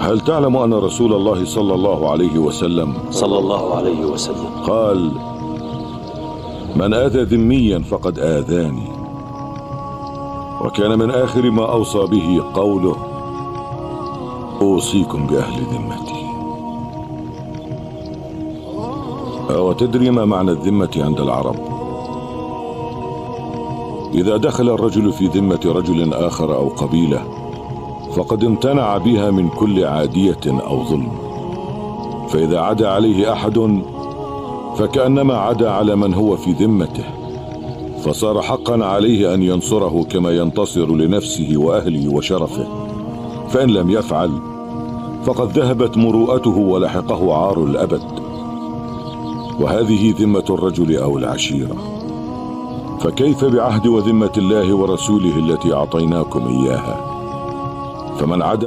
هل تعلم أن رسول الله صلى الله عليه وسلم قال: من آذى ذميا فقد آذاني. وكان من آخر ما أوصى به قوله: أوصيكم بأهل ذمتي. أو تدري ما معنى الذمة عند العرب؟ إذا دخل الرجل في ذمة رجل آخر أو قبيلة فقد امتنع بها من كل عادية أو ظلم، فإذا عدا عليه أحد فكأنما عدا على من هو في ذمته، فصار حقا عليه أن ينصره كما ينتصر لنفسه وأهله وشرفه، فإن لم يفعل فقد ذهبت مروءته ولحقه عار الأبد. وهذه ذمة الرجل أو العشيرة، فكيف بعهد وذمة الله ورسوله التي أعطيناكم إياها؟ فمن عدا